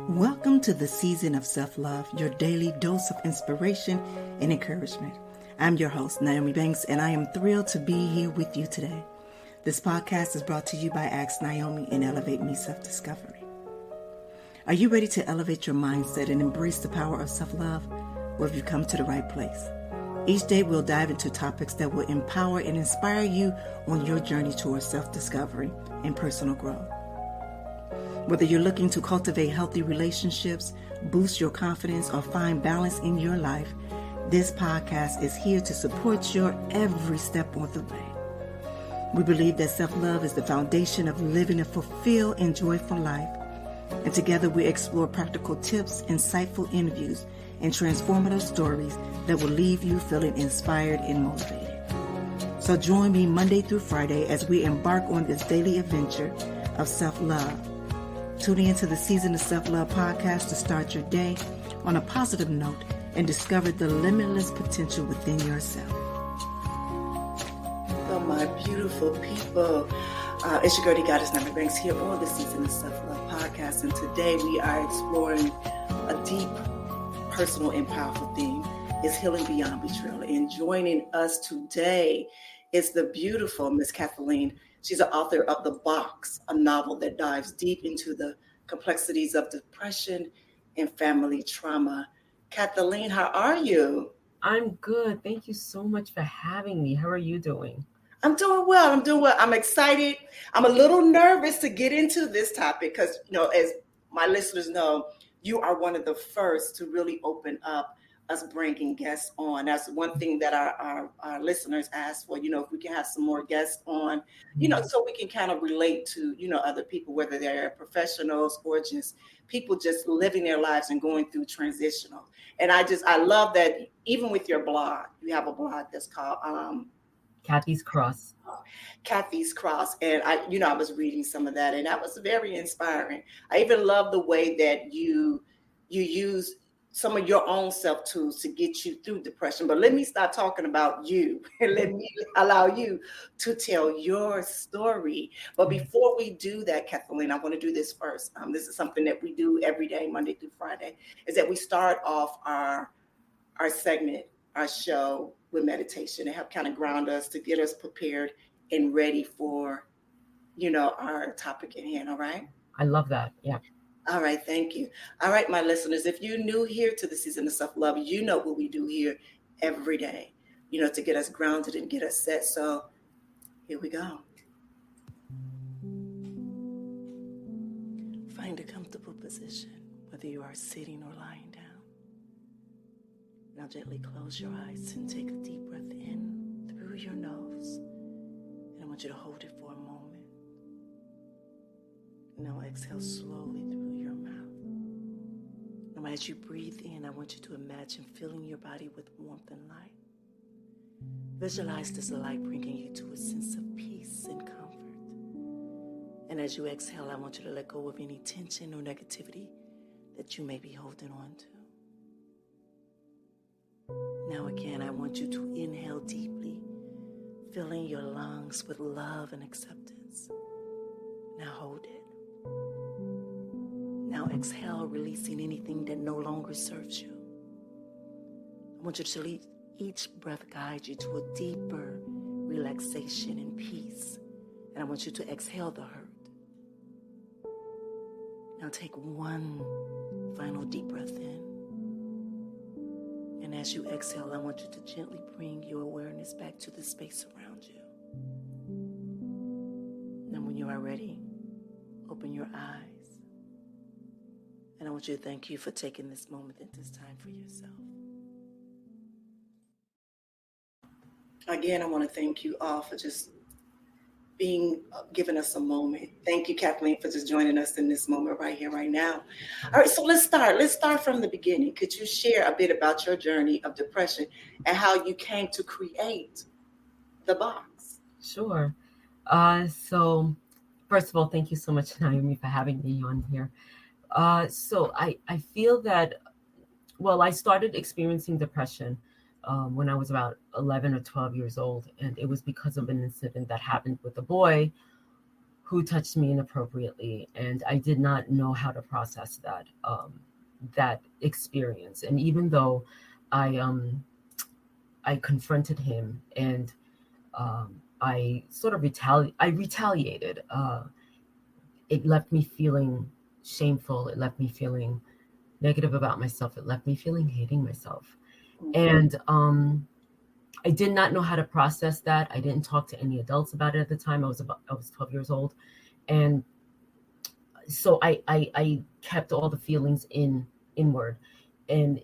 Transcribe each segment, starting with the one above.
Welcome to the season of self-love, your daily dose of inspiration and encouragement. I'm your host, Nyomi Banks, and I am thrilled to be here with you today. This podcast is brought to you by Ask Nyomi and Elevate Me Self-Discovery. Are you ready to elevate your mindset and embrace the power of self-love? Well, have you come to the right place? Each day we'll dive into topics that will empower and inspire you on your journey towards self-discovery and personal growth. Whether you're looking to cultivate healthy relationships, boost your confidence, or find balance in your life, this podcast is here to support your every step on the way. We believe that self-love is the foundation of living a fulfilled and joyful life. And together we explore practical tips, insightful interviews, and transformative stories that will leave you feeling inspired and motivated. So join me Monday through Friday as we embark on this daily adventure of self-love. Tune into the Season of Self-Love podcast to start your day on a positive note and discover the limitless potential within yourself. Oh, my beautiful people. It's your girl, Goddess Nyomi Banks here on the Season of Self-Love podcast. And today we are exploring a deep, personal, and powerful theme. It's healing beyond betrayal. And joining us today is the beautiful Miss Cathelin. She's the author of The Box, a novel that dives deep into the complexities of depression and family trauma. Cathelin, how are you? I'm good. Thank you so much for having me. How are you doing? I'm doing well. I'm excited. I'm a little nervous to get into this topic because, as my listeners know, you are one of the first to really open up us bringing guests on. That's one thing that our listeners ask for, if we can have some more guests on, so we can kind of relate to, other people, whether they're professionals or just people just living their lives and going through transitional. And I love that even with your blog, you have a blog that's called Kathy's Cross. Kathy's Cross. And I was reading some of that and that was very inspiring. I even love the way that you use some of your own self tools to get you through depression. But let me start talking about you and let me allow you to tell your story. But before we do that, Cathelin, I want to do this first. This is something that we do every day, Monday through Friday, is that we start off our segment, our show with meditation to help kind of ground us, to get us prepared and ready for, our topic at hand. All right. I love that. Yeah. All right, thank you. All right, my listeners, if you're new here to the Season of Self-Love, you know what we do here every day, to get us grounded and get us set. So here we go. Find a comfortable position, whether you are sitting or lying down. Now gently close your eyes and take a deep breath in through your nose. And I want you to hold it for a moment. Now exhale slowly through your mouth. Now as you breathe in, I want you to imagine filling your body with warmth and light. Visualize this light bringing you to a sense of peace and comfort. And as you exhale, I want you to let go of any tension or negativity that you may be holding on to. Now again, I want you to inhale deeply, filling your lungs with love and acceptance. Now hold it. Now exhale, releasing anything that no longer serves you. I want you to let each breath guide you to a deeper relaxation and peace. And I want you to exhale the hurt. Now take one final deep breath in. And as you exhale, I want you to gently bring your awareness back to the space around you. And when you are ready, open your eyes. And I want you to thank you for taking this moment and this time for yourself. Again, I want to thank you all for just giving us a moment. Thank you, Cathelin, for just joining us in this moment right here, right now. All right, so let's start. Let's start from the beginning. Could you share a bit about your journey of depression and how you came to create The Box? Sure. So first of all, thank you so much, Nyomi, for having me on here. So I feel that, I started experiencing depression when I was about 11 or 12 years old. And it was because of an incident that happened with a boy who touched me inappropriately, and I did not know how to process that experience. And even though I I confronted him, and I sort of retaliated. It left me feeling shameful. It left me feeling negative about myself. It left me feeling hating myself. And I did not know how to process that. I didn't talk to any adults about it at the time. I was 12 years old, and so I kept all the feelings inward, and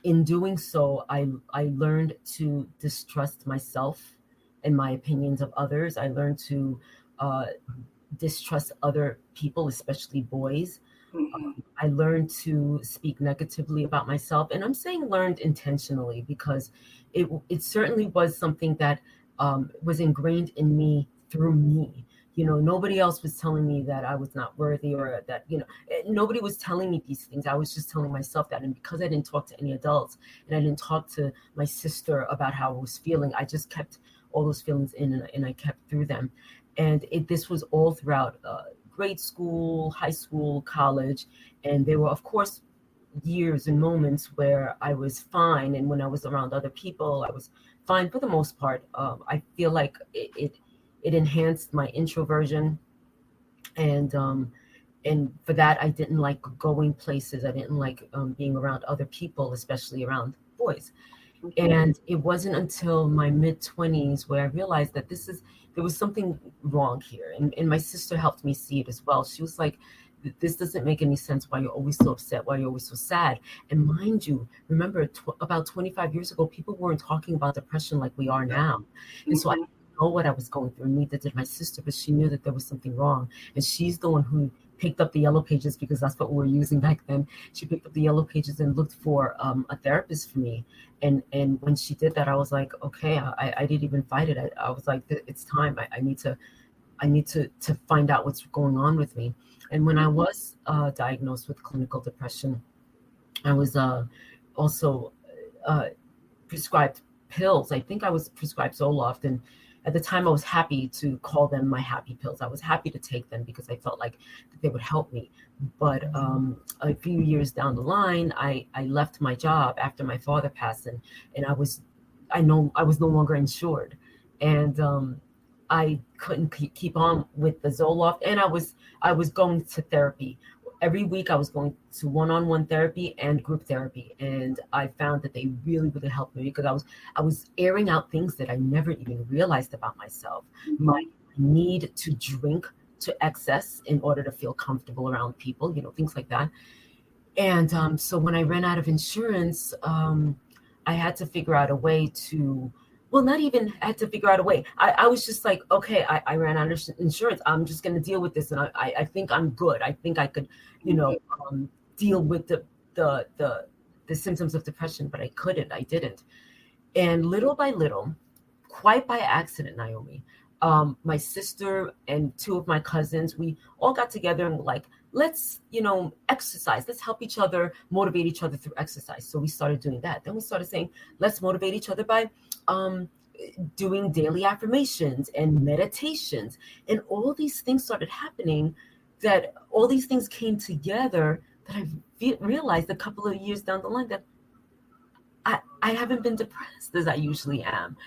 in doing so, I learned to distrust myself and my opinions of others. I learned to uh, distrust other people, especially boys. I learned to speak negatively about myself, and I'm saying learned intentionally because it certainly was something that was ingrained in me through me. You know, nobody else was telling me that I was not worthy, or that, you know, nobody was telling me these things. I was just telling myself that. And because I didn't talk to any adults, and I didn't talk to my sister about how I was feeling, I just kept all those feelings in, and I kept through them. And this was all throughout grade school, high school, college. And there were, of course, years and moments where I was fine. And when I was around other people, I was fine for the most part. I feel like it enhanced my introversion. And for that, I didn't like going places. I didn't like being around other people, especially around boys. And it wasn't until my mid-20s where I realized that there was something wrong here. And my sister helped me see it as well. She was like, this doesn't make any sense, why you're always so upset, why you're always so sad. And mind you, remember, about 25 years ago, people weren't talking about depression like we are now. And so I didn't know what I was going through, and neither did my sister, but she knew that there was something wrong. And she's the one who picked up the yellow pages, because that's what we were using back then. She picked up the yellow pages and looked for a therapist for me. And when she did that, I was like, okay, I didn't even fight it. I was like, it's time. I need to find out what's going on with me. And when I was diagnosed with clinical depression, I was also prescribed pills. I think I was prescribed Zoloft, and at the time I was happy to call them my happy pills. I was happy to take them because I felt like they would help me. But a few years down the line, I left my job after my father passed, and I was no longer insured, and I couldn't keep on with the Zoloft, and I was going to therapy. Every week I was going to one-on-one therapy and group therapy, and I found that they really, really helped me, because I was airing out things that I never even realized about myself. My need to drink to excess in order to feel comfortable around people, things like that. And so when I ran out of insurance, I had to figure out a way to, well, not even had to figure out a way. I was just like, okay, I ran out of insurance. I'm just going to deal with this. And I think I'm good. I think I could, deal with the symptoms of depression, but I couldn't. I didn't. And little by little, quite by accident, Nyomi, my sister and two of my cousins, we all got together and were like, let's, exercise. Let's help each other, motivate each other through exercise. So we started doing that. Then we started saying, let's motivate each other by doing daily affirmations and meditations. And all these things started happening, that all these things came together, that I realized a couple of years down the line that I haven't been depressed as I usually am.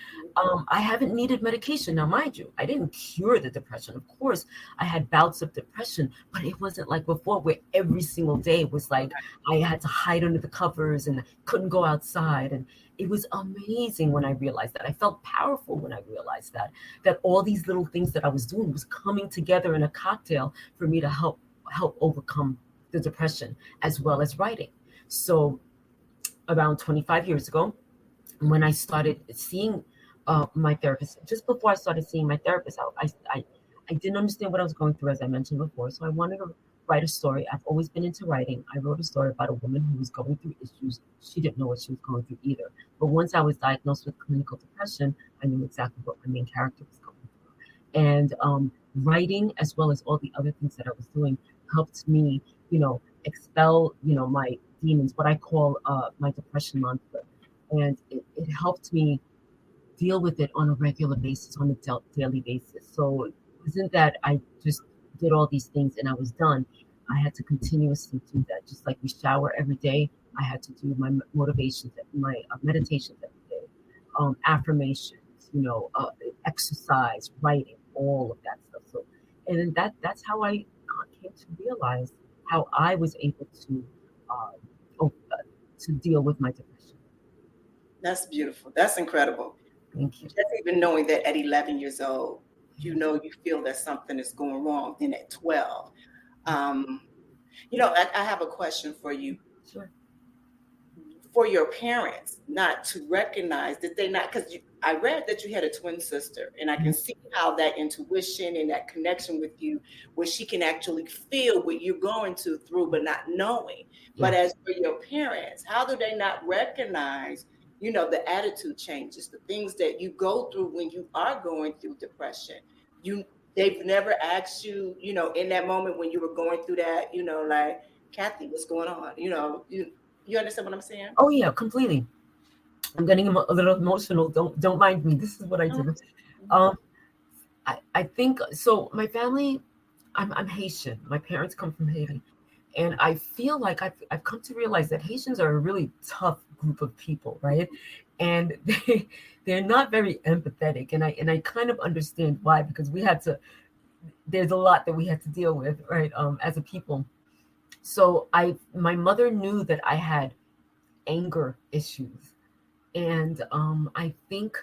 I haven't needed medication. Now, mind you, I didn't cure the depression. Of course, I had bouts of depression, but it wasn't like before, where every single day was like I had to hide under the covers and couldn't go outside. And it was amazing when I realized that. I felt powerful when I realized that all these little things that I was doing was coming together in a cocktail for me to help overcome the depression, as well as writing. So around 25 years ago, when I started seeing my therapist, just before I started seeing my therapist, I didn't understand what I was going through, as I mentioned before. So I wanted to write a story. I've always been into writing. I wrote a story about a woman who was going through issues. She didn't know what she was going through either. But once I was diagnosed with clinical depression, I knew exactly what my main character was going through. And writing, as well as all the other things that I was doing, helped me, expel, my demons, what I call my depression monster. And it helped me deal with it on a regular basis, on a daily basis. So it wasn't that I just did all these things and I was done. I had to continuously do that. Just like we shower every day, I had to do my motivations, my meditations every day, affirmations, exercise, writing, all of that stuff. So, and then that's how I came to realize how I was able to to deal with my depression. That's beautiful. That's incredible. Thank you. Just even knowing that at 11 years old, you feel that something is going wrong. Then at 12, um, I have a question for you. Sure. For your parents not to recognize that they not, because I read that you had a twin sister, and I can see how that intuition and that connection with you, where she can actually feel what you're going through, but not knowing. But Yeah. as for your parents, how do they not recognize, the attitude changes, the things that you go through when you are going through depression? They've never asked you, in that moment when you were going through that, like, Kathy, what's going on? You understand what I'm saying? Oh yeah, completely. I'm getting a little emotional. Don't mind me. This is what I do. Um, I think so. My family, I'm Haitian. My parents come from Haiti, and I feel like I've come to realize that Haitians are a really tough group of people, right? And they're not very empathetic, and I kind of understand why, because we had to. There's a lot that we had to deal with, right? As a people. So my mother knew that I had anger issues, and I think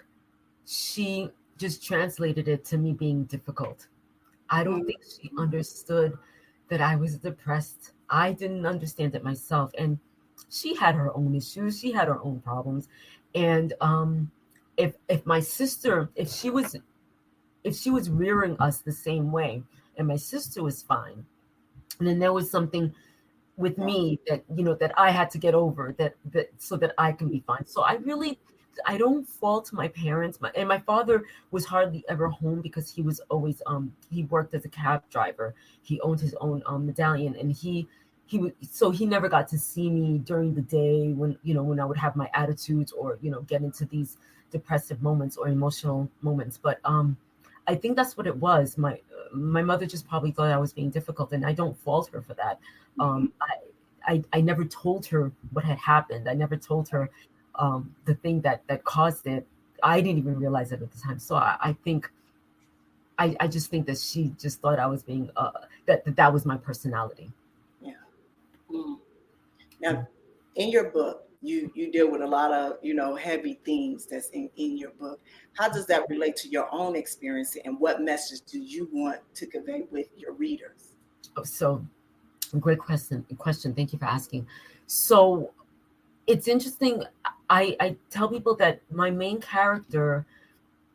she just translated it to me being difficult. I don't think she understood that I was depressed. I didn't understand it myself, and she had her own issues. She had her own problems, and if my sister, if she was rearing us the same way, and my sister was fine, and then there was something with me that that I had to get over, that so that I can be fine. So I don't fault my parents. And my father was hardly ever home because he was always he worked as a cab driver. He owned his own medallion, and he would, so he never got to see me during the day when when I would have my attitudes, or get into these depressive moments or emotional moments. But I think that's what it was. My mother just probably thought I was being difficult, and I don't fault her for that. I never told her what had happened. I never told her the thing that caused it. I didn't even realize it at the time. So I think I just think that she just thought I was being that was my personality. Yeah. Now, in your book, you deal with a lot of heavy themes that's in your book. How does that relate to your own experience, and what message do you want to convey with your readers? So great question. Thank you for asking. So it's interesting. I tell people that my main character,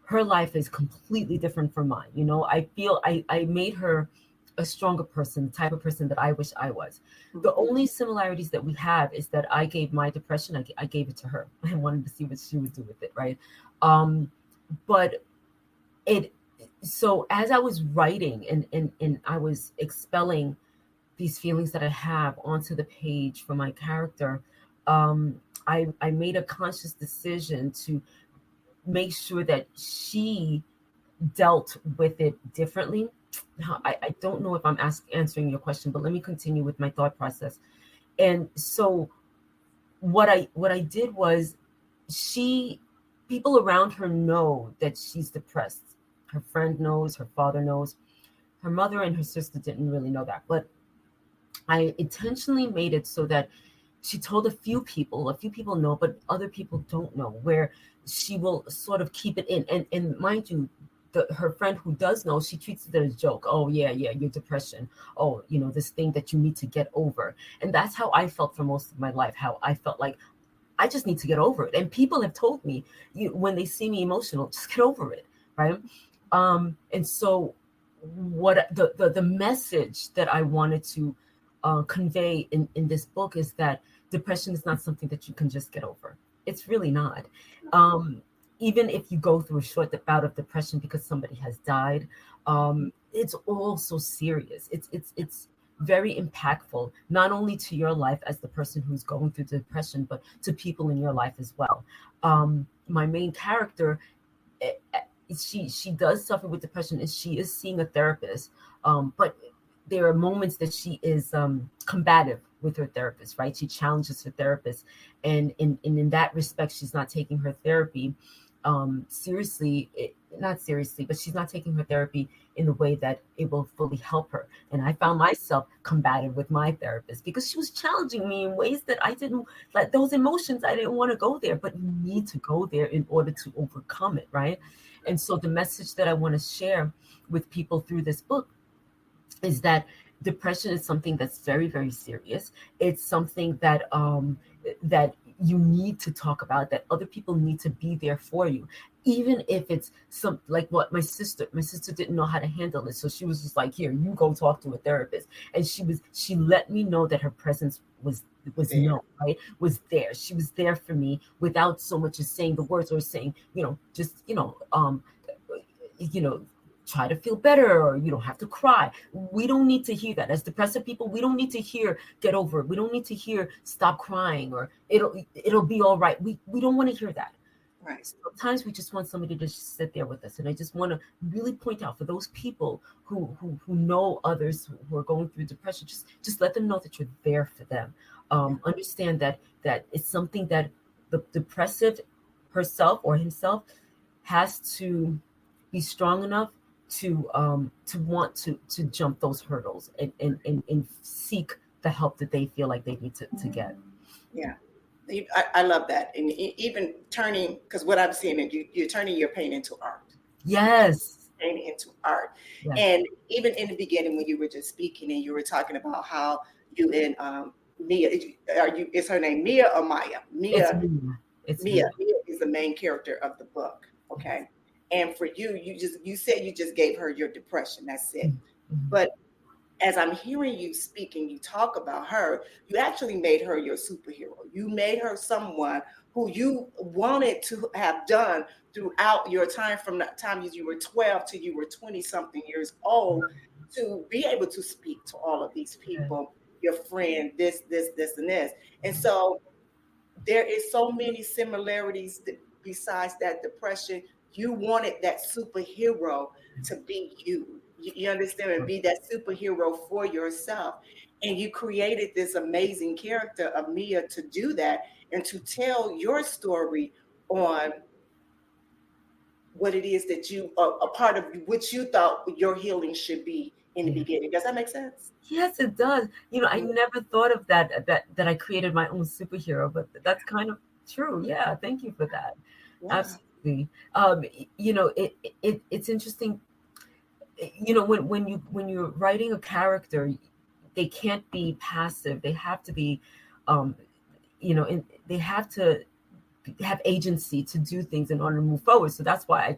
her life is completely different from mine. I feel I made her a stronger person, the type of person that I wish I was. The only similarities that we have is that I gave my depression, I gave it to her. I wanted to see what she would do with it, right? But it, so as I was writing and I was expelling these feelings that I have onto the page for my character, I made a conscious decision to make sure that she dealt with it differently. Now, I don't know if I'm answering your question, but let me continue with my thought process. And so what I did was, she people around her know that she's depressed. Her friend knows, her father knows. Her mother and her sister didn't really know that, but I intentionally made it so that she told a few people know, but other people don't know, where she will sort of keep it in. And mind you, her friend who does know, she treats it as a joke. Oh yeah, your depression. Oh, this thing that you need to get over. And that's how I felt for most of my life, how I felt like I just need to get over it. And people have told me, when they see me emotional, just get over it, right? And so what the message that I wanted to convey in this book is that depression is not something that you can just get over. It's really not. Even if you go through a short bout of depression because somebody has died, it's all so serious. It's very impactful, not only to your life as the person who's going through depression, but to people in your life as well. My main character, she does suffer with depression, and she is seeing a therapist. But there are moments that she is combative with her therapist, right? She challenges her therapist, and in that respect, she's not taking her therapy seriously. Not seriously, but she's not taking her therapy in the way that it will fully help her. And I found myself combative with my therapist because she was challenging me in ways that I didn't like. Those emotions, I didn't want to go there, but you need to go there in order to overcome it, right? And so the message that I want to share with people through this book is that depression is something that's very, very serious. It's something that you need to talk about, that other people need to be there for you, even if it's some like what my sister didn't know how to handle it, so she was just like, here, you go talk to a therapist. And she let me know that her presence was There. known, right? Was there. She was there for me without so much as saying the words or saying, just you know try to feel better, or you don't have to cry. We don't need to hear that. As depressive people, we don't need to hear get over it. We don't need to hear stop crying, or it'll be all right. We don't want to hear that. Right. Sometimes we just want somebody to just sit there with us. And I just want to really point out for those people who know others who are going through depression, just let them know that you're there for them. Understand that it's something that the depressive herself or himself has to be strong enough to want to jump those hurdles and seek the help that they feel like they need to get. Yeah. I love that. And even turning, because what I'm seeing is you're turning your pain into art. Yes. Pain into art. Yes. And even in the beginning, when you were just speaking and you were talking about how you and Mia, is her name Mia or Maya? It's Mia. Mia. It's Mia is the main character of the book. Okay. And for you, you said you just gave her your depression. That's it. Mm-hmm. But as I'm hearing you speak and you talk about her, you actually made her your superhero. You made her someone who you wanted to have done throughout your time, from the time you were 12 to you were 20 something years old, to be able to speak to all of these people, your friend, this, and this. And so there is so many similarities besides that depression. You wanted that superhero to be you. You understand, and be that superhero for yourself. And you created this amazing character of Mia to do that and to tell your story on what it is that you are a part of, which you thought your healing should be in the beginning. Does that make sense? Yes, it does. I never thought of that I created my own superhero, but that's kind of true. Yeah, thank you for that. Yeah. Absolutely. It's interesting. When you're writing a character, they can't be passive. They have to be, they have to have agency to do things in order to move forward. So that's why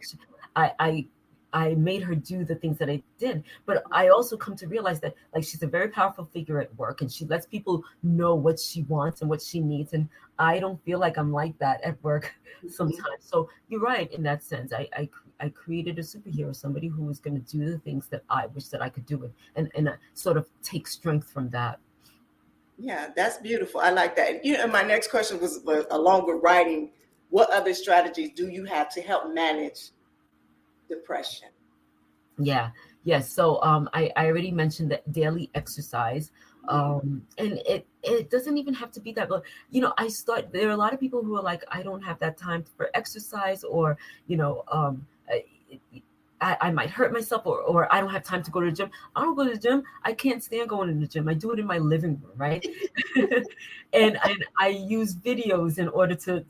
I made her do the things that I did. But I also come to realize that, like, she's a very powerful figure at work, and she lets people know what she wants and what she needs. And I don't feel like I'm like that at work sometimes. So you're right in that sense. I created a superhero, somebody who was going to do the things that I wish that I could do, and sort of take strength from that. Yeah, that's beautiful. I like that. And my next question was along with writing, what other strategies do you have to help manage depression? Yeah. Yes. So I already mentioned that daily exercise. And it doesn't even have to be that, but there are a lot of people who are like, I don't have that time for exercise, or I might hurt myself, or I don't have time to go to the gym. I don't go to the gym. I can't stand going to the gym. I do it in my living room, right? and I use videos in order to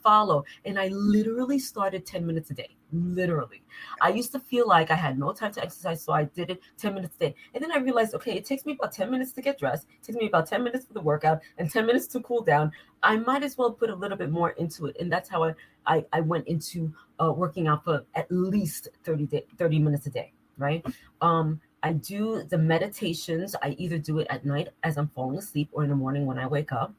follow. And I literally started 10 minutes a day. Literally. I used to feel like I had no time to exercise, so I did it 10 minutes a day. And then I realized, okay, it takes me about 10 minutes to get dressed. It takes me about 10 minutes for the workout and 10 minutes to cool down. I might as well put a little bit more into it. And that's how I went into working out for at least 30 minutes a day, right? I do the meditations. I either do it at night as I'm falling asleep or in the morning when I wake up.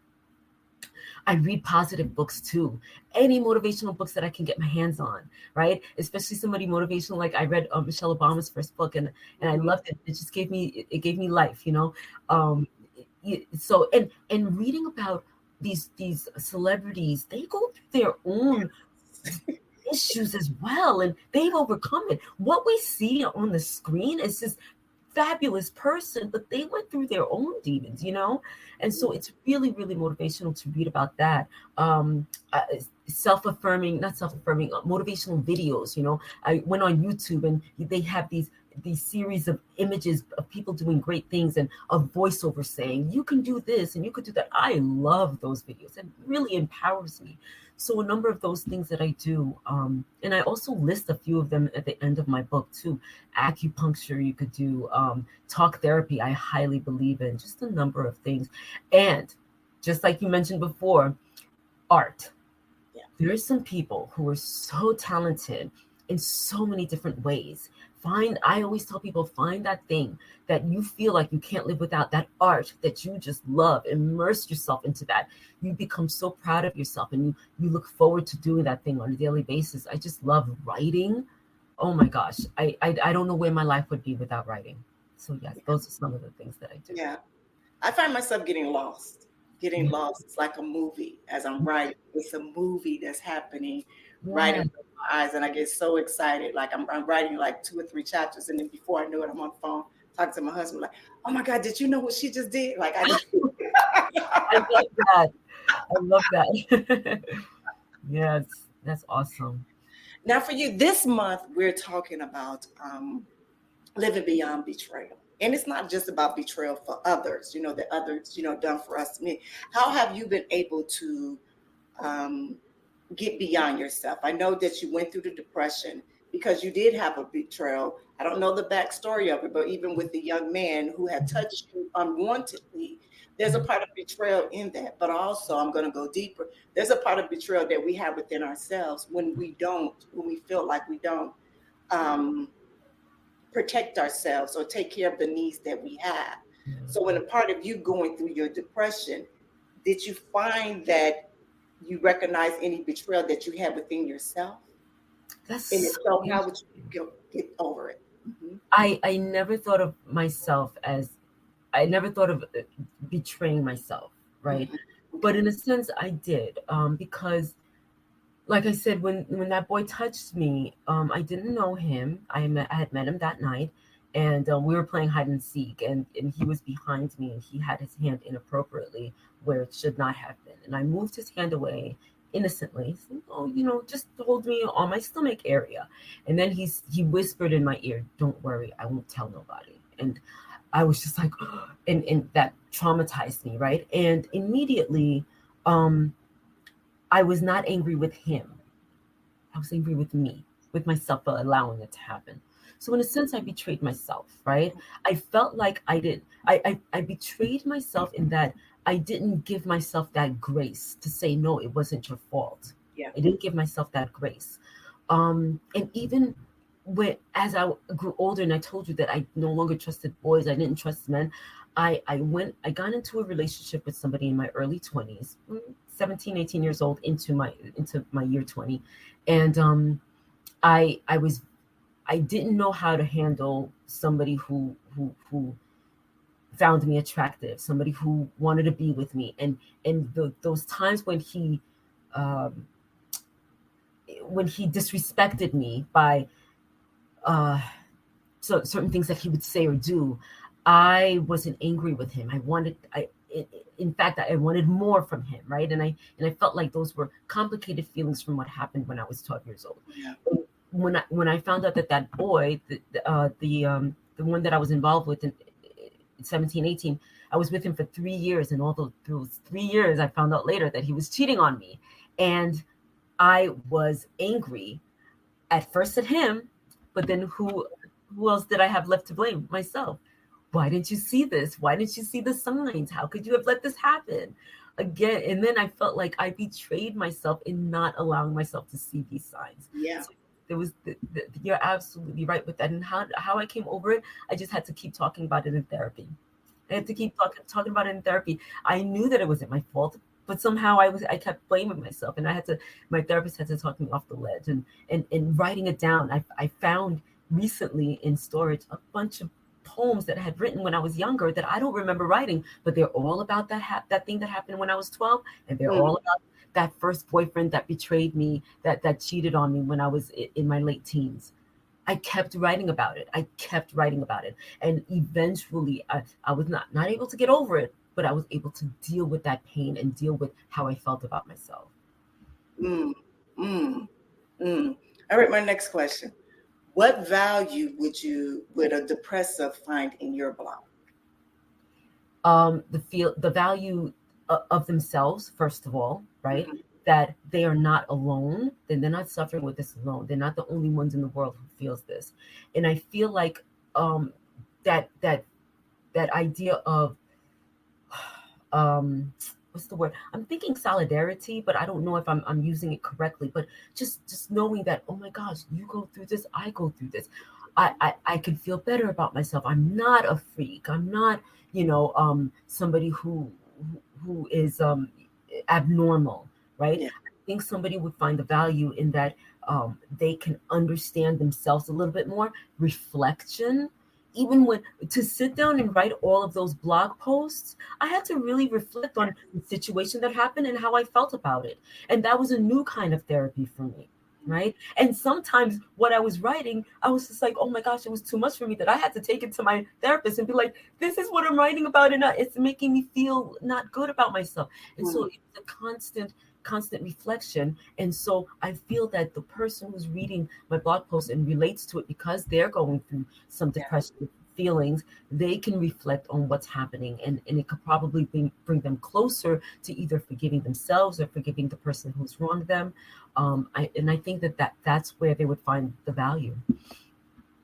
I read positive books too. Any motivational books that I can get my hands on, right? Especially somebody motivational. Like I read Michelle Obama's first book, and I loved it. It just gave me life, So and reading about these celebrities, they go through their own issues as well, and they've overcome it. What we see on the screen is this fabulous person, but they went through their own demons, and so it's really, really motivational to read about that. Self-affirming, not self-affirming, motivational videos. I went on YouTube, and they have these series of images of people doing great things, and a voiceover saying, you can do this and you could do that. I love those videos. It really empowers me. So a number of those things that I do, and I also list a few of them at the end of my book too. Acupuncture, you could do, talk therapy, I highly believe in, just a number of things. And just like you mentioned before, art. Yeah. There are some people who are so talented in so many different ways. I always tell people, find that thing that you feel like you can't live without, that art that you just love. Immerse yourself into that. You become so proud of yourself, and you look forward to doing that thing on a daily basis. I just love writing. Oh my gosh. I don't know where my life would be without writing. So yes, those are some of the things that I do. Yeah. I find myself getting lost. It's like a movie as I'm writing. It's a movie that's happening right in front of my eyes, and I get so excited. Like I'm writing like 2 or 3 chapters, and then before I know it, I'm on the phone talking to my husband, like, "Oh my God, did you know what she just did?" Like I just. I love that. I love that. Yes, that's awesome. Now, for you, this month we're talking about living beyond betrayal. And it's not just about betrayal for others, that others, done for us. I mean, how have you been able to get beyond yourself? I know that you went through the depression because you did have a betrayal. I don't know the backstory of it, but even with the young man who had touched you unwantedly, there's a part of betrayal in that. But also, I'm going to go deeper. There's a part of betrayal that we have within ourselves when we feel like we don't protect ourselves or take care of the needs that we have. So when a part of you going through your depression, did you find that you recognize any betrayal that you had within yourself? That's And if so, so how would you get over it? Mm-hmm. I never thought of myself as, I never thought of betraying myself, right? Mm-hmm. But Okay. in a sense, I did, because, like I said, when that boy touched me, I didn't know him. I had met him that night, and we were playing hide and seek, and he was behind me, and he had his hand inappropriately where it should not have been, and I moved his hand away innocently. So, oh, just hold me on my stomach area, and then he whispered in my ear, "Don't worry, I won't tell nobody." And I was just like, and that traumatized me, right? And immediately, um, I was not angry with him. I was angry with me, with myself for allowing it to happen. So in a sense, I betrayed myself, right? I felt like I betrayed myself in that I didn't give myself that grace to say, no, it wasn't your fault. Yeah. I didn't give myself that grace. And even as I grew older, and I told you that I no longer trusted boys, I didn't trust men. I got into a relationship with somebody in my early 20s, 17, 18 years old, into my year 20. And I didn't know how to handle somebody who found me attractive, somebody who wanted to be with me, and those times um, when he disrespected me by uh, certain things that he would say or do, I wasn't angry with him. In fact, I wanted more from him, right? And I felt like those were complicated feelings from what happened when I was 12 years old. Yeah. When I found out that boy, the one that I was involved with in 17, 18, I was with him for 3 years, and all those 3 years, I found out later that he was cheating on me, and I was angry at first at him, but then who else did I have left to blame? Myself. Why didn't you see this? Why didn't you see the signs? How could you have let this happen? Again, and then I felt like I betrayed myself in not allowing myself to see these signs. Yeah. So there was you're absolutely right with that. And how I came over it, I just had to keep talking about it in therapy. I had to keep talking about it in therapy. I knew that it wasn't my fault, but somehow I kept blaming myself, and my therapist had to talk me off the ledge, and writing it down. I found recently in storage a bunch of poems that I had written when I was younger that I don't remember writing, but they're all about that thing that happened when I was 12, and they're all about that first boyfriend that betrayed me, that cheated on me when I was in my late teens. I kept writing about it. I kept writing about it. And eventually I was not able to get over it, but I was able to deal with that pain and deal with how I felt about myself. Mm, mm, mm. All right, my next question. What value would a depressive find in your blog? The value of themselves, first of all, right? Mhm. That they are not alone, then they're not suffering with this alone. They're not the only ones in the world who feels this. And I feel like um, that idea of um, what's the word? I'm thinking solidarity, but I don't know if I'm using it correctly. But just knowing that, oh my gosh, you go through this, I go through this. I can feel better about myself. I'm not a freak. I'm not, somebody who is abnormal, right? Yeah. I think somebody would find the value in that they can understand themselves a little bit more. Reflection, even when to sit down and write all of those blog posts, I had to really reflect on the situation that happened and how I felt about it. And that was a new kind of therapy for me. Right. And sometimes what I was writing, I was just like, oh my gosh, it was too much for me that I had to take it to my therapist and be like, this is what I'm writing about. And it's making me feel not good about myself. And so it's a constant reflection. And so I feel that the person who's reading my blog post and relates to it because they're going through some depression feelings, they can reflect on what's happening, and it could probably bring them closer to either forgiving themselves or forgiving the person who's wronged them. I think that's where they would find the value.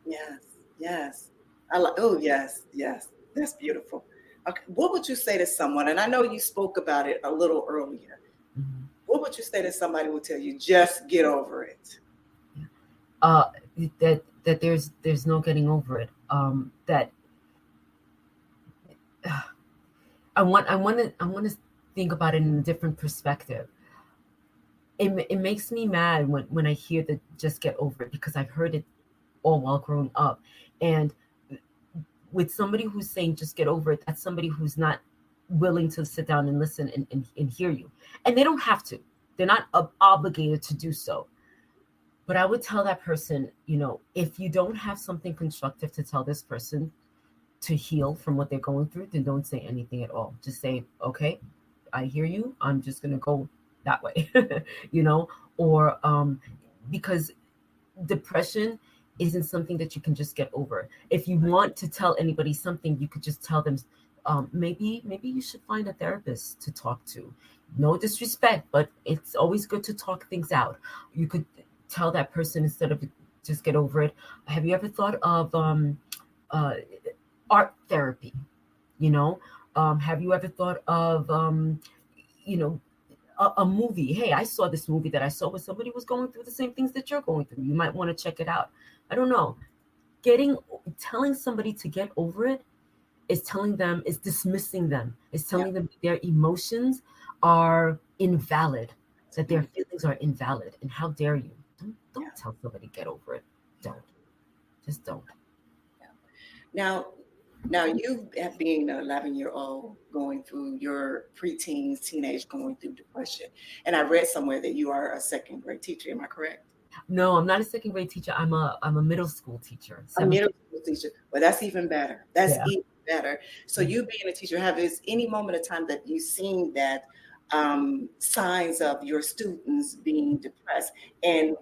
Yes. Yes. I like. Oh, yes. Yes. That's beautiful. Okay. What would you say to someone? And I know you spoke about it a little earlier. Mm-hmm. What would you say to somebody who would tell you just get over it? uh that there's no getting over it. That I want to think about it in a different perspective. It makes me mad when I hear that just get over it, because I've heard it all while growing up. And with somebody who's saying just get over it, that's somebody who's not willing to sit down and listen and hear you. And they don't have to. They're not obligated to do so. But I would tell that person, if you don't have something constructive to tell this person to heal from what they're going through, then don't say anything at all. Just say, okay, I hear you. I'm just going to go that way, you know, or because depression isn't something that you can just get over. If you want to tell anybody something, you could just tell them, maybe you should find a therapist to talk to. No disrespect, but it's always good to talk things out. You could tell that person, instead of just get over it. Have you ever thought of uh, art therapy? You know, have you ever thought of you know a movie? Hey, I saw this movie that I saw where somebody was going through the same things that you're going through. You might want to check it out. I don't know. Telling somebody to get over it is dismissing them, is telling them their emotions are invalid, that their feelings are invalid. And how dare you? Don't tell somebody get over it. Don't. Just don't. Now you have been an 11-year-old going through your preteens, teenage, going through depression. And I read somewhere that you are a second grade teacher. Am I correct? No, I'm not a second grade teacher. I'm a middle school teacher. A middle school teacher. Well, that's even better. That's Yeah. even better. So you being a teacher, have is any moment of time that you've seen that signs of your students being depressed? And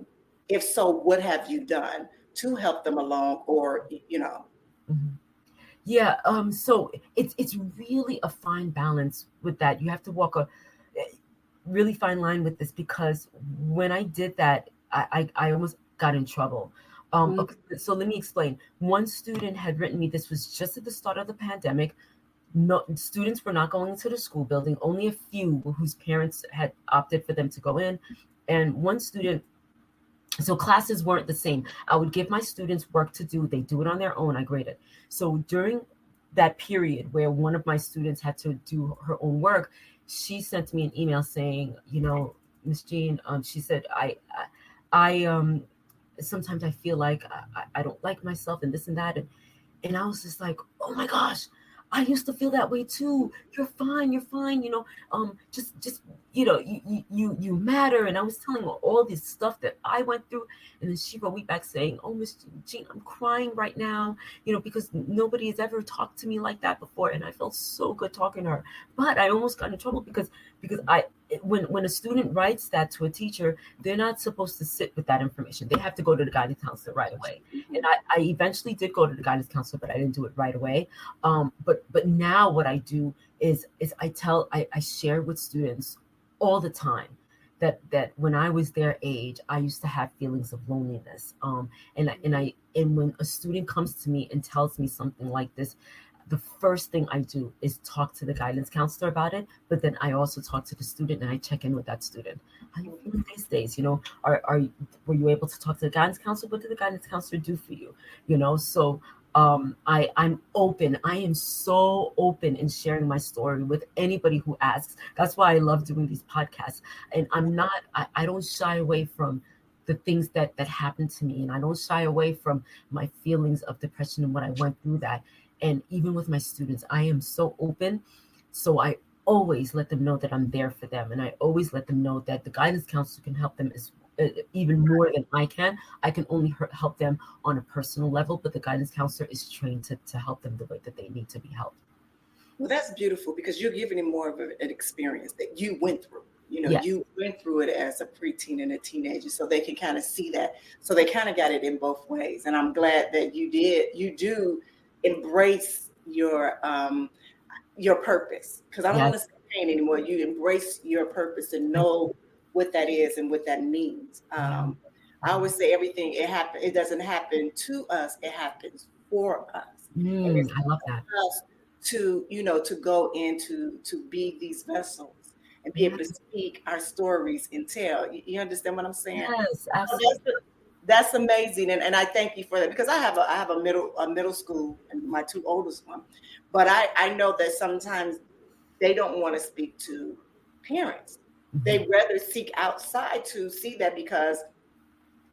if so, what have you done to help them along, or Mhm. Yeah. So it's really a fine balance with that. You have to walk a really fine line with this, because when I did that, I almost got in trouble. Okay, so let me explain. One student had written me. This was just at the start of the pandemic. No, students were not going into the school building. Only a few whose parents had opted for them to go in, and one student. So classes weren't the same. I would give my students work to do. They do it on their own. I grade it. So during that period where one of my students had to do her own work, she sent me an email saying, Miss Jean, she said, I sometimes I feel like I don't like myself and this and that. And I was just like, oh my gosh, I used to feel that way too. You're fine. Just you matter. And I was telling her all this stuff that I went through. And then she wrote me back saying, oh, Miss Jean, I'm crying right now, because nobody has ever talked to me like that before. And I felt so good talking to her. But I almost got in trouble because when a student writes that to a teacher, they're not supposed to sit with that information. They have to go to the guidance counselor right away. And I eventually did go to the guidance counselor, but I didn't do it right away. But now what I do is I share with students all the time that when I was their age, I used to have feelings of loneliness. And when a student comes to me and tells me something like this, the first thing I do is talk to the guidance counselor about it. But then I also talk to the student and I check in with that student. How are you feeling these days? Were you able to talk to the guidance counselor? What did the guidance counselor do for you? So I'm open. I am so open in sharing my story with anybody who asks. That's why I love doing these podcasts. And I don't shy away from the things that happened to me. And I don't shy away from my feelings of depression and what I went through that. And even with my students, I am so open. So I always let them know that I'm there for them. And I always let them know that the guidance counselor can help them even more than I can. I can only help them on a personal level, but the guidance counselor is trained to help them the way that they need to be helped. Well, that's beautiful because you're giving them more of an experience that you went through. Yes. You went through it as a preteen and a teenager, so they can kind of see that. So they kind of got it in both ways. And I'm glad that you do embrace your purpose, because I don't want to say pain anymore. You embrace your purpose and know what that is and what that means. I always say everything, it doesn't happen to us, it happens for us. I love that. Us to go into to be these vessels and be able to speak our stories and tell. You understand what I'm saying? Yes, absolutely. That's amazing, and I thank you for that, because I have a middle school and my two oldest ones, but I know that sometimes they don't want to speak to parents. They rather seek outside to see that, because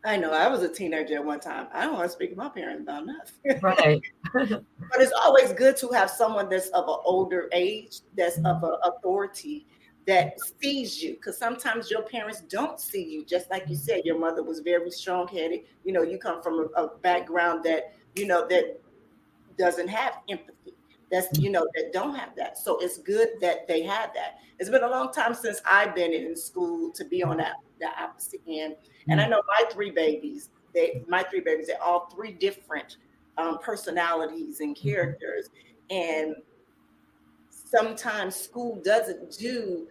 I know I was a teenager at one time. I don't want to speak to my parents about nothing. Right. But it's always good to have someone that's of an older age, that's of an authority, that sees you, because sometimes your parents don't see you. Just like you said, your mother was very strong-headed. You come from a background that that doesn't have empathy. That's that don't have that. So it's good that they have that. It's been a long time since I've been in school to be on that opposite end. And I know my three babies, they're all three different personalities and characters. And sometimes school doesn't do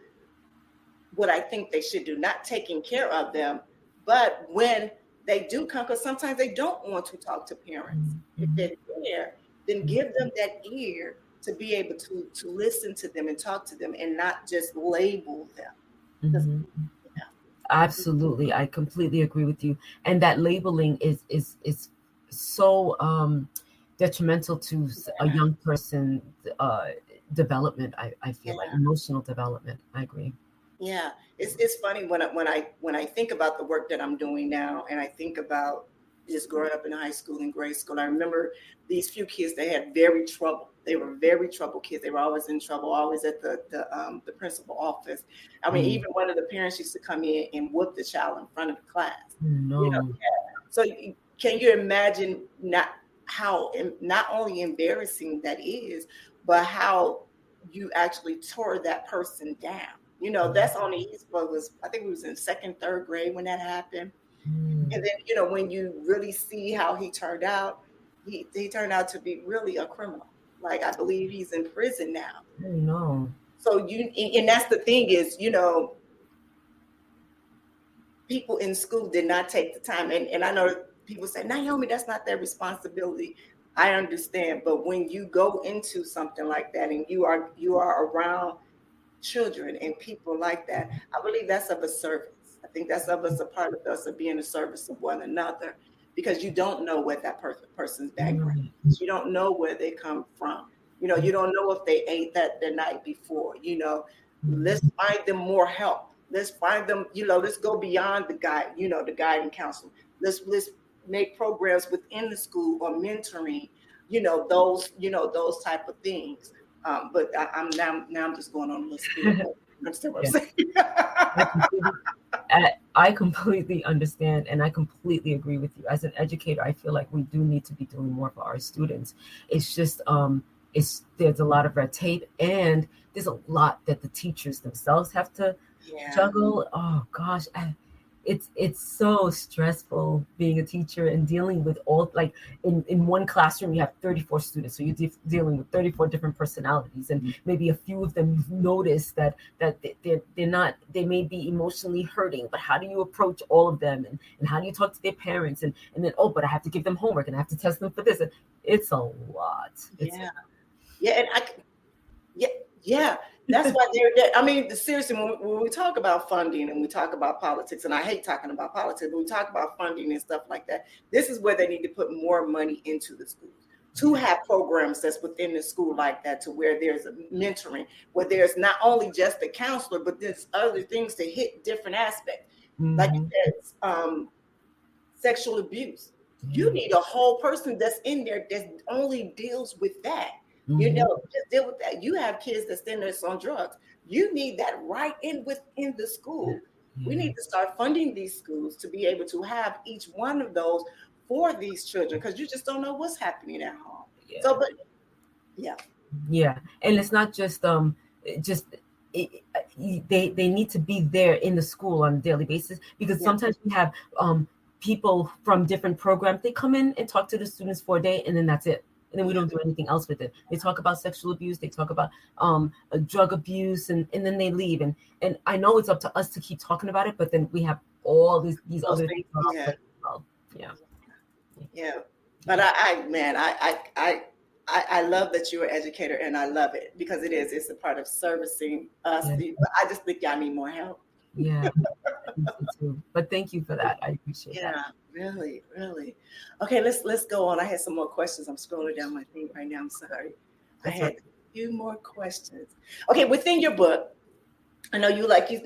what I think they should do, not taking care of them. But when they do come, because sometimes they don't want to talk to parents. If they're there, then give them that ear to be able to listen to them and talk to them, and not just label them. Absolutely. I completely agree with you. And that labeling is so detrimental to a young person's development. I feel like emotional development. I agree. Yeah, it's funny when I think about the work that I'm doing now, and I think about just growing up in high school and grade school. I remember these few kids, they had they were very troubled kids. They were always in trouble, always at the principal office. I mean, even one of the parents used to come in and whoop the child in front of the class. No. So can you imagine not only embarrassing that is, but how you actually tore that person down? That's only I think it was in second, third grade when that happened. And then, when you really see how he turned out, he turned out to be really a criminal. Like, I believe he's in prison now. No. So and that's the thing is, people in school did not take the time. And I know people say, Nyomi, that's not their responsibility. I understand. But when you go into something like that and you are around children and people like that, I believe that's of a service. I think that's of us, a part of us, of being a service of one another, because you don't know what that person's background is. You don't know where they come from. You don't know if they ate that the night before. Let's find them more help. Let's find them, let's go beyond the guiding counselor. Let's make programs within the school or mentoring, those type of things. But I'm just going on a little spiel. understand what Yeah. I'm saying? I completely understand, and I completely agree with you. As an educator, I feel like we do need to be doing more for our students. It's just there's a lot of red tape, and there's a lot that the teachers themselves have to juggle. Oh gosh, it's so stressful being a teacher and dealing with all, like, in one classroom you have 34 students, so you're dealing with 34 different personalities, and maybe a few of them you've noticed that they're not, they may be emotionally hurting, but how do you approach all of them, and how do you talk to their parents, and then, oh, but I have to give them homework and I have to test them for this. It's a lot. Yeah. That's why I mean, seriously, when we talk about funding and we talk about politics, and I hate talking about politics, but we talk about funding and stuff like that, this is where they need to put more money into the schools to have programs that's within the school like that, to where there's a mentoring, where there's not only just the counselor, but there's other things to hit different aspects. Like there's sexual abuse. You need a whole person that's in there that only deals with that. You know, just deal with that. You have kids that's in there on drugs. You need that right within the school. We need to start funding these schools to be able to have each one of those for these children, because you just don't know what's happening at home. So, but and it's not just they need to be there in the school on a daily basis, because sometimes we have people from different programs. They come in and talk to the students for a day, and then that's it. And then we don't do anything else with it. They talk about sexual abuse, they talk about drug abuse, and then they leave. And I know it's up to us to keep talking about it, but then we have all these other things. But I love that you're an educator, and I love it because it's a part of servicing us. I just think y'all need more help. Yeah, too. But thank you for that. I appreciate that. Really. Okay, let's go on. I had some more questions. I'm scrolling down my thing right now. I'm sorry. I had a few more questions. Okay, within your book, I know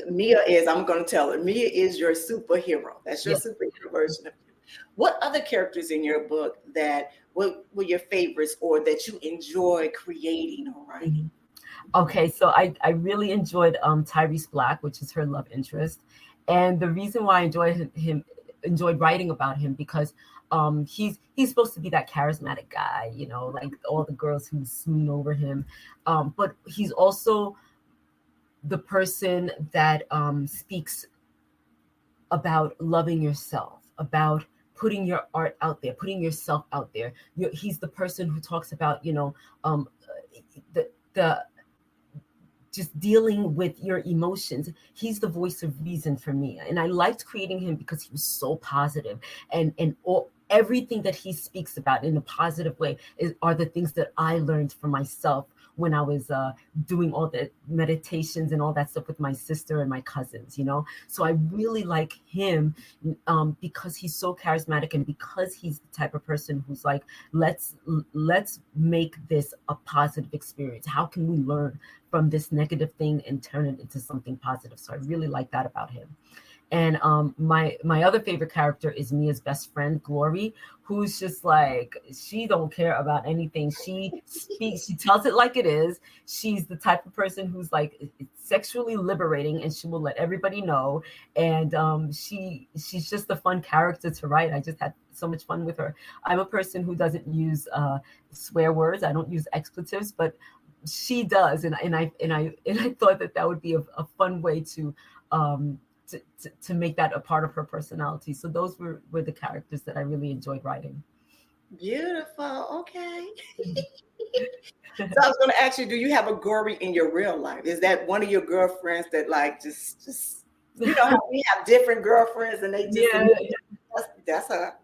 Mia is, I'm going to tell her, Mia is your superhero. That's your superhero version of you. What other characters in your book that were your favorites, or that you enjoy creating or writing? Okay, so I really enjoyed Tyrese Black, which is her love interest. And the reason why I enjoyed writing about him, because he's supposed to be that charismatic guy, you know, like all the girls who swoon over him. But he's also the person that speaks about loving yourself, about putting your art out there, putting yourself out there. He's the person who talks about, you know, the just dealing with your emotions. He's the voice of reason for me. And I liked creating him because he was so positive, and everything that he speaks about in a positive way are the things that I learned for myself when I was doing all the meditations and all that stuff with my sister and my cousins, you know. So I really like him because he's so charismatic, and because he's the type of person who's like, let's make this a positive experience. How can we learn from this negative thing and turn it into something positive? So I really like that about him. And my other favorite character is Mia's best friend, Glory, who's just like, she don't care about anything. She speaks, she tells it like it is. She's the type of person who's like, it's sexually liberating, and she will let everybody know. And she's just a fun character to write. I just had so much fun with her. I'm a person who doesn't use swear words. I don't use expletives, but she does, and I thought that would be a fun way to make that a part of her personality. So those were the characters that I really enjoyed writing. Beautiful. Okay. So I was going to ask you, do you have a Glory in your real life? Is that one of your girlfriends that like just you know how we have different girlfriends and they just that's her.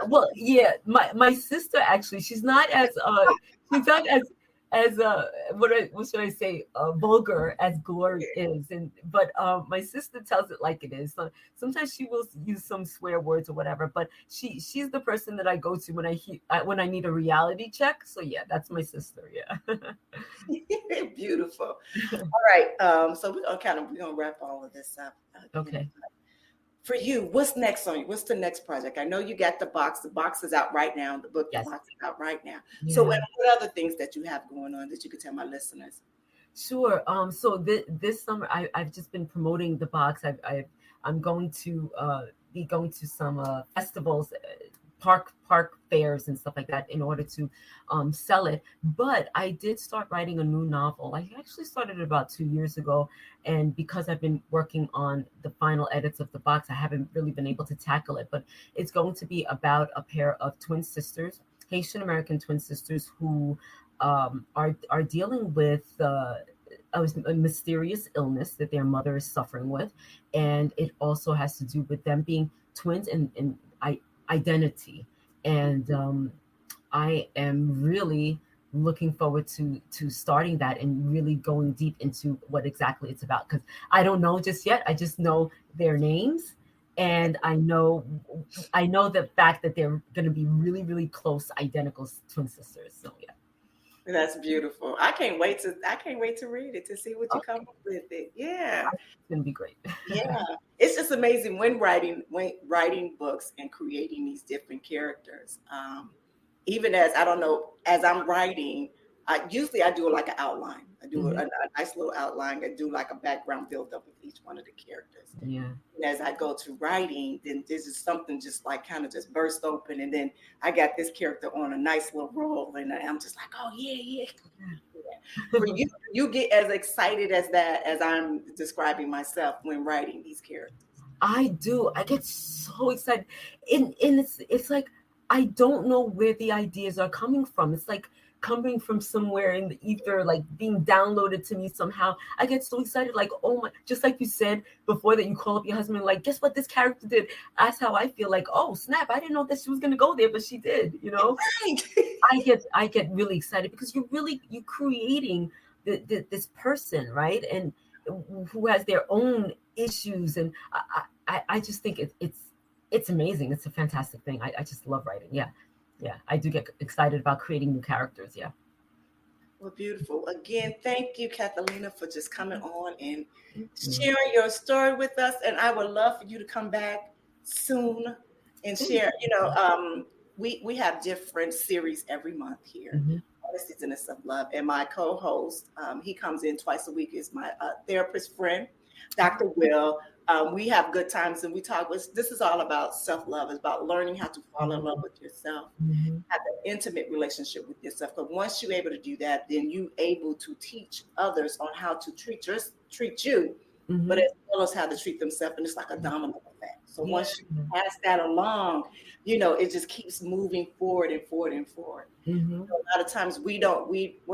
Well, yeah, my sister, actually, she's not as what should I say, vulgar as Glory is, but my sister tells it like it is. So sometimes she will use some swear words or whatever, but she's the person that I go to when I need a reality check. So yeah, that's my sister. Yeah. Beautiful. All right, so we're gonna wrap all of this up. Okay. For you, what's next on you? What's the next project? I know you got the box. The box is out right now. The box is out right now. Yeah. So what other things that you have going on that you could tell my listeners? Sure. So this summer, I've just been promoting the box. I'm going to be going to some festivals, park fairs and stuff like that in order to sell it. But I did start writing a new novel. I actually started it about 2 years ago, and because I've been working on the final edits of the box, I haven't really been able to tackle it. But it's going to be about a pair of twin sisters, Haitian American twin sisters, who are dealing with a mysterious illness that their mother is suffering with, and it also has to do with them being twins and identity. And I am really looking forward to starting that and really going deep into what exactly it's about, because I don't know just yet. I just know their names, and I know the fact that they're going to be really, really close, identical twin sisters. So yeah. That's beautiful. I can't wait to read it, to see what you come up with it. Yeah. It's going to be great. Yeah. It's just amazing when writing books and creating these different characters. Even as I don't know, as I'm writing, usually I do like an outline. I do Mhm. a nice little outline. I do like a background build up with each one of the characters. Yeah. And as I go to writing, then this is something just like kind of just burst open, and then I got this character on a nice little roll, and I'm just like, oh yeah, yeah. For you, you get as excited as that as I'm describing myself when writing these characters. I do. I get so excited. And it's like I don't know where the ideas are coming from. It's like coming from somewhere in the ether, like being downloaded to me somehow. I get so excited, like, oh my, just like you said before, that you call up your husband, like, guess what this character did? That's how I feel, like, oh snap, I didn't know that she was gonna go there, but she did, you know? Right. I get really excited because you're creating this person, right? And who has their own issues, and I just think it's amazing. It's a fantastic thing. I just love writing. Yeah, yeah. I do get excited about creating new characters. Yeah. Well, beautiful. Again, thank you, Cathelina, for just coming on and Mhm. sharing your story with us. And I would love for you to come back soon and share. We have different series every month here Mhm. on the Season of Self Love. And my co-host, he comes in twice a week, is my therapist friend, Dr. Will. We have good times and we talk. This is all about self-love. It's about learning how to fall in love with yourself, Mhm. have an intimate relationship with yourself. Because once you're able to do that, then you able to teach others on how to treat you, but Mhm. as well as how to treat themselves. And it's like a domino effect. So Yeah. once you pass that along, it just keeps moving forward and forward and forward. Mhm. So a lot of times we're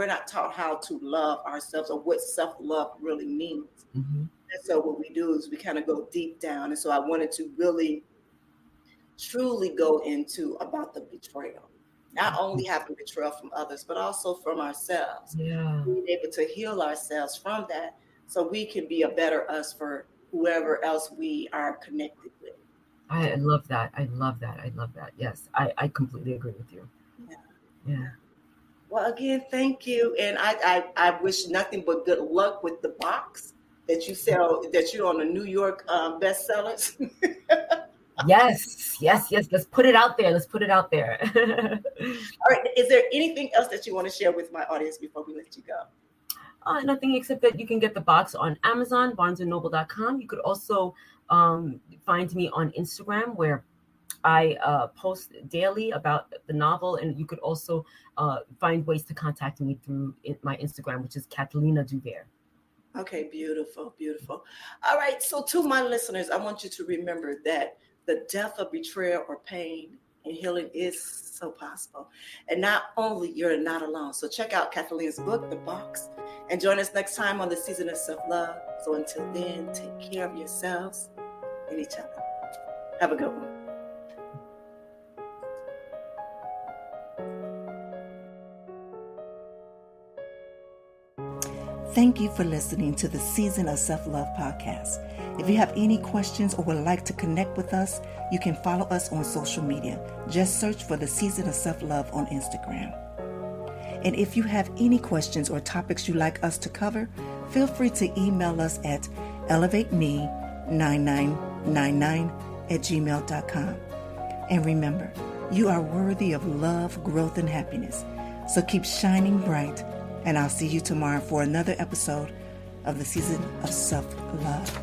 not taught how to love ourselves or what self-love really means. Mhm. And so what we do is we kind of go deep down. And so I wanted to really truly go into about the betrayal. Not only having betrayal from others, but also from ourselves. Yeah. Being able to heal ourselves from that so we can be a better us for whoever else we are connected with. I love that. I love that. I love that. Yes, I completely agree with you. Yeah. Yeah. Yeah. Well, again, thank you. And I wish nothing but good luck with the box that you sell, that you're on the New York bestsellers. Yes. Yes. Yes. Let's put it out there. Let's put it out there. All right. Is there anything else that you want to share with my audience before we let you go? Nothing except that you can get the box on Amazon, barnesandnoble.com. You could also find me on Instagram, where I post daily about the novel, and you could also find ways to contact me through my Instagram, which is Cathelina Duvere. Okay, beautiful, beautiful. All right, so to my listeners, I want you to remember that the death of betrayal or pain and healing is so possible. And not only you're not alone. So check out Cathleen's book, The Box, and join us next time on the Season of Self-Love. So until then, take care of yourselves and each other. Have a good one. Thank you for listening to the Season of Self-Love podcast. If you have any questions or would like to connect with us, you can follow us on social media. Just search for the Season of Self-Love on Instagram. And if you have any questions or topics you'd like us to cover, feel free to email us at elevateme9999@gmail.com. And remember, you are worthy of love, growth, and happiness. So keep shining bright And I'll see you tomorrow for another episode of the season of self-love.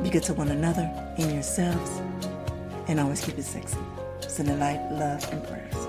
Be good to one another, in yourselves, and always keep it sexy. Sending light, love, and prayers.